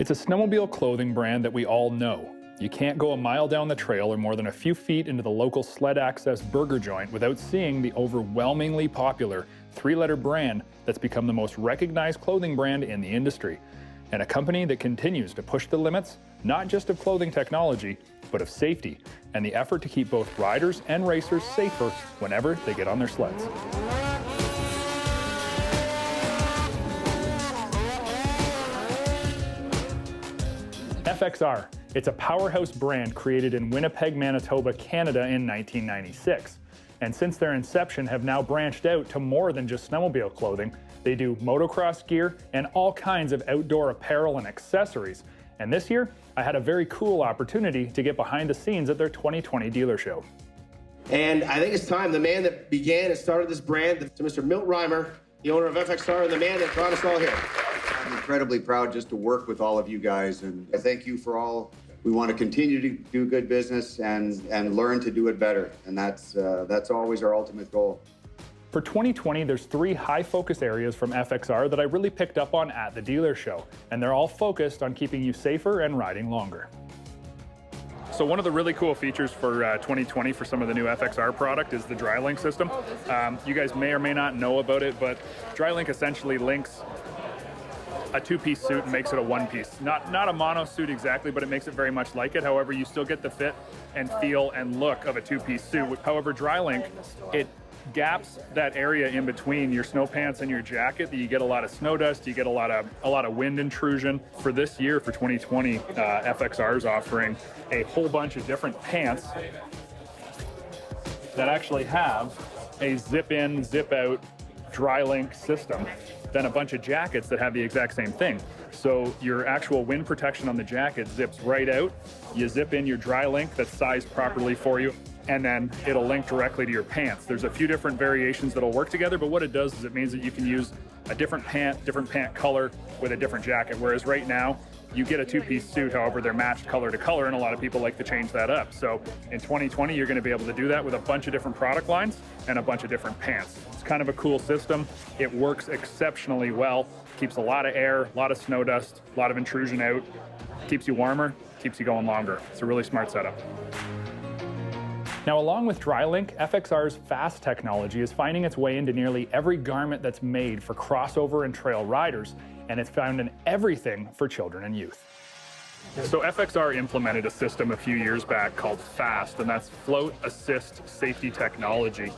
It's a snowmobile clothing brand that we all know. You can't go a mile down the trail or more than a few feet into the local sled access burger joint without seeing the overwhelmingly popular three-letter brand that's become the most recognized clothing brand in the industry, and a company that continues to push the limits, not just of clothing technology, but of safety and the effort to keep both riders and racers safer whenever they get on their sleds. FXR. It's a powerhouse brand created in Winnipeg, Manitoba, Canada in 1996. And since their inception have now branched out to more than just snowmobile clothing. They do motocross gear and all kinds of outdoor apparel and accessories. And this year, I had a very cool opportunity to get behind the scenes at their 2020 dealer show. And I think it's time, the man that began and started this brand, to Mr. Milt Reimer, the owner of FXR, and the man that brought us all here. I'm incredibly proud just to work with all of you guys, and I thank you for all. We want to continue to do good business and learn to do it better, and that's always our ultimate goal. For 2020, there's 3 high-focus areas from FXR that I really picked up on at the dealer show, and they're all focused on keeping you safer and riding longer. So one of the really cool features for 2020 for some of the new FXR product is the Drylink system. You guys may or may not know about it, but Drylink essentially links a 2-piece suit and makes it a 1-piece. Not a mono suit exactly, but it makes it very much like it. However, you still get the fit and feel and look of a 2-piece suit. However, Drylink, it gaps that area in between your snow pants and your jacket that you get a lot of snow dust, you get a lot of wind intrusion. For this year, for 2020, FXR is offering a whole bunch of different pants that actually have a zip-in, zip-out Dri-LINK system, then a bunch of jackets that have the exact same thing. So your actual wind protection on the jacket zips right out, you zip in your Dri-LINK that's sized properly for you, and then it'll link directly to your pants. There's a few different variations that'll work together, but what it does is it means that you can use a different pant color with a different jacket, whereas right now, you get a 2-piece suit, however, they're matched color to color, and a lot of people like to change that up. So in 2020, you're gonna be able to do that with a bunch of different product lines and a bunch of different pants. It's kind of a cool system. It works exceptionally well, keeps a lot of air, a lot of snow dust, a lot of intrusion out, keeps you warmer, keeps you going longer. It's a really smart setup. Now, along with Drylink, FXR's FAST technology is finding its way into nearly every garment that's made for crossover and trail riders, and it's found in everything for children and youth. So FXR implemented a system a few years back called FAST, and that's Float Assist Safety Technology.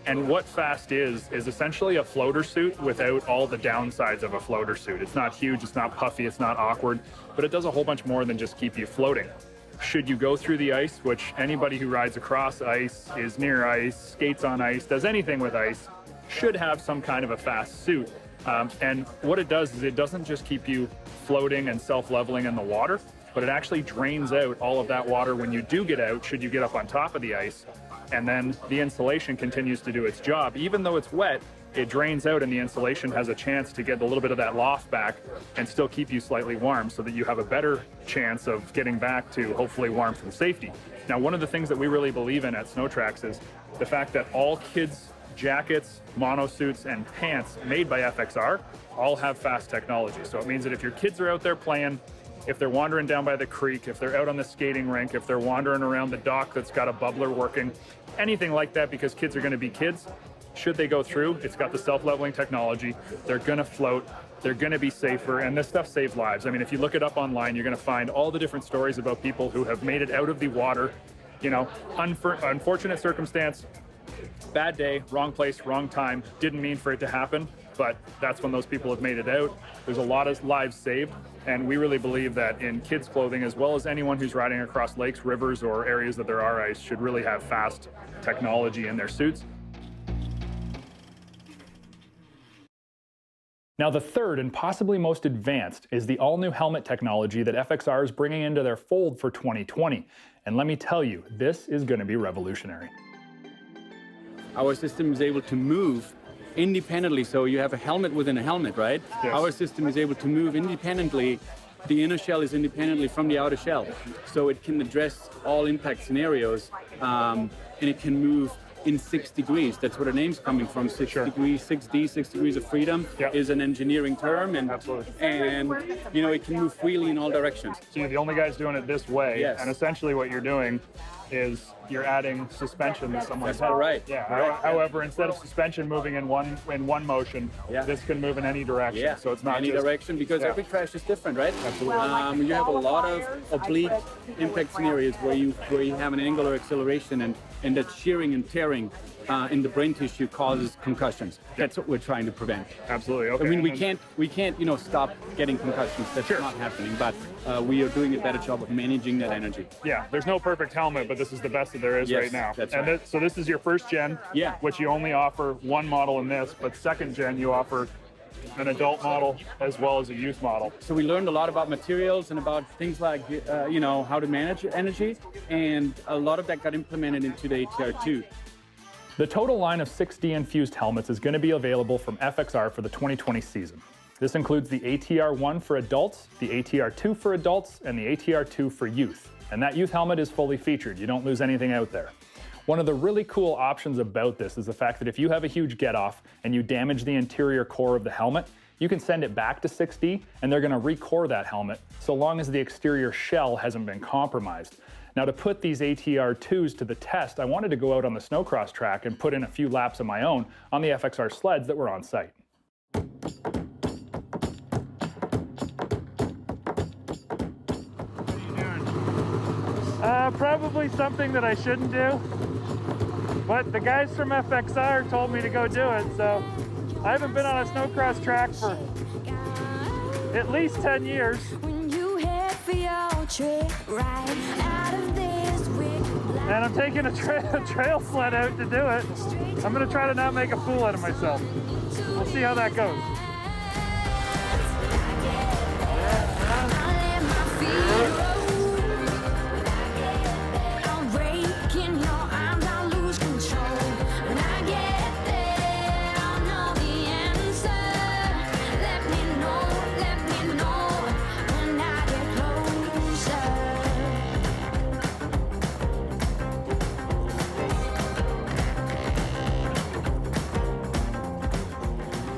And what FAST is essentially a floater suit without all the downsides of a floater suit. It's not huge, it's not puffy, it's not awkward, but it does a whole bunch more than just keep you floating. Should you go through the ice, which anybody who rides across ice, is near ice, skates on ice, does anything with ice, should have some kind of a FAST suit. And what it does is it doesn't just keep you floating and self-leveling in the water, but it actually drains out all of that water when you do get out, should you get up on top of the ice. And then the insulation continues to do its job. Even though it's wet, it drains out and the insulation has a chance to get a little bit of that loft back and still keep you slightly warm so that you have a better chance of getting back to hopefully warmth and safety. Now, one of the things that we really believe in at SnowTrax is the fact that all kids' jackets, monosuits, and pants made by FXR all have FAST technology. So it means that if your kids are out there playing, if they're wandering down by the creek, if they're out on the skating rink, if they're wandering around the dock that's got a bubbler working, anything like that, because kids are going to be kids, should they go through, it's got the self-leveling technology, they're going to float, they're going to be safer, and this stuff saves lives. I mean, if you look it up online, you're going to find all the different stories about people who have made it out of the water, you know, unfortunate circumstance, bad day, wrong place, wrong time, didn't mean for it to happen, but that's when those people have made it out. There's a lot of lives saved, and we really believe that in kids' clothing, as well as anyone who's riding across lakes, rivers, or areas that there are ice, should really have FAST technology in their suits. Now, the third and possibly most advanced is the all-new helmet technology that FXR is bringing into their fold for 2020. And let me tell you, this is going to be revolutionary. Our system is able to move independently, so you have a helmet within a helmet, right? Yes. Our system is able to move independently. The inner shell is independently from the outer shell, so it can address all impact scenarios, and it can move in 6 degrees. That's where the name's coming from. 6 degrees, 6D, 6 degrees of freedom is an engineering term, and you know, it can move freely in all directions. So you're the only guys doing it this way, and essentially what you're doing is you're adding suspension to someone's head. That's right. Yeah. Right. However, instead of suspension moving in one motion, this can move in any direction. Yeah. So it's not any just, direction, because every crash is different, right? Absolutely. You have a lot of oblique impact scenarios where you have an angular acceleration, and that shearing and tearing in the brain tissue causes concussions. That's what we're trying to prevent. Absolutely. Okay. I mean, we can't, you know, stop getting concussions. That's not happening. But we are doing a better job of managing that energy. Yeah. There's no perfect helmet, but this is the best that there is right now. That's and right. so this is your first gen, which you only offer one model in this, but second gen you offer an adult model as well as a youth model. So we learned a lot about materials and about things like, you know, how to manage energy, and a lot of that got implemented into the ATR 2. The total line of 6D infused helmets is going to be available from FXR for the 2020 season. This includes the ATR 1 for adults, the ATR 2 for adults, and the ATR 2 for youth. And that youth helmet is fully featured. You don't lose anything out there. One of the really cool options about this is the fact that if you have a huge get-off and you damage the interior core of the helmet, you can send it back to 6D and they're going to re-core that helmet so long as the exterior shell hasn't been compromised. Now, to put these ATR 2s to the test, I wanted to go out on the Snocross track and put in a few laps of my own on the FXR sleds that were on site. Probably something that I shouldn't do, but the guys from FXR told me to go do it, so I haven't been on a snowcross track for at least 10 years. And I'm taking a trail sled out to do it. I'm gonna try to not make a fool out of myself. We'll see how that goes.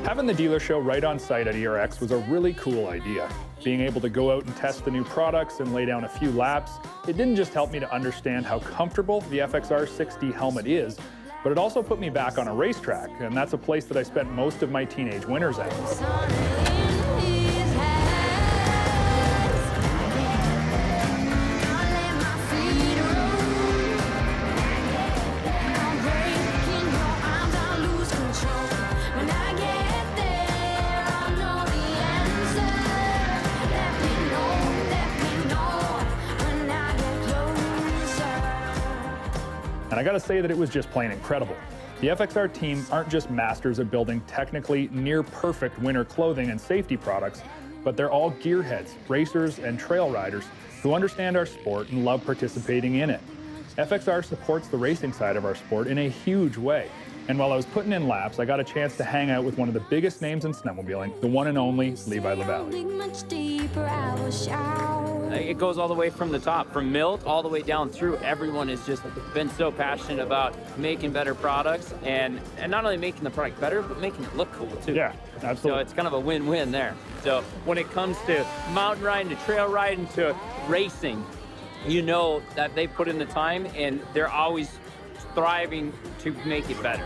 Having the dealer show right on site at ERX was a really cool idea. Being able to go out and test the new products and lay down a few laps, it didn't just help me to understand how comfortable the FXR 6D helmet is, but it also put me back on a racetrack, and that's a place that I spent most of my teenage winters at. And I gotta say that it was just plain incredible. The FXR team aren't just masters at building technically near perfect winter clothing and safety products, but they're all gearheads, racers, and trail riders who understand our sport and love participating in it. FXR supports the racing side of our sport in a huge way. And while I was putting in laps, I got a chance to hang out with one of the biggest names in snowmobiling, the one and only Levi LaVallee. It goes all the way from the top, from Milt all the way down through. Everyone has just been so passionate about making better products, and not only making the product better, but making it look cool too. Yeah, absolutely. So it's kind of a win-win there. So when it comes to mountain riding, to trail riding, to racing, you know that they put in the time and they're always striving to make it better.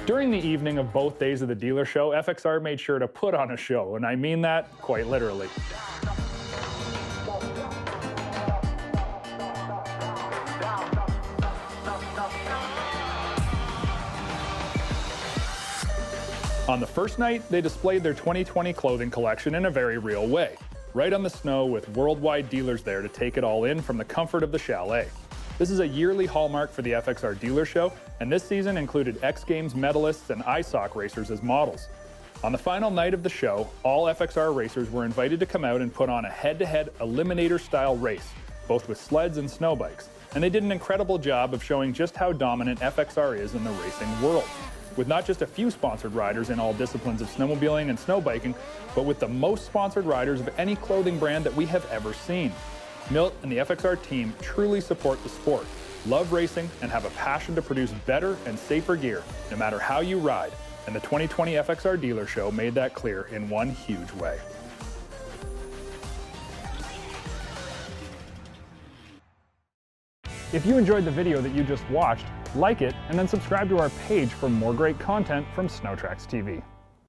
During the evening of both days of the dealer show, FXR made sure to put on a show, and I mean that quite literally. On the first night, they displayed their 2020 clothing collection in a very real way, right on the snow with worldwide dealers there to take it all in from the comfort of the chalet. This is a yearly hallmark for the FXR dealer show, and this season included X Games medalists and ISOC racers as models. On the final night of the show, all FXR racers were invited to come out and put on a head-to-head eliminator-style race, both with sleds and snow bikes. and they did an incredible job of showing just how dominant FXR is in the racing world. With not just a few sponsored riders in all disciplines of snowmobiling and snowbiking, but with the most sponsored riders of any clothing brand that we have ever seen. Milt and the FXR team truly support the sport, love racing, and have a passion to produce better and safer gear, no matter how you ride. And the 2020 FXR Dealer Show made that clear in one huge way. If you enjoyed the video that you just watched, like it and then subscribe to our page for more great content from Snowtrax TV.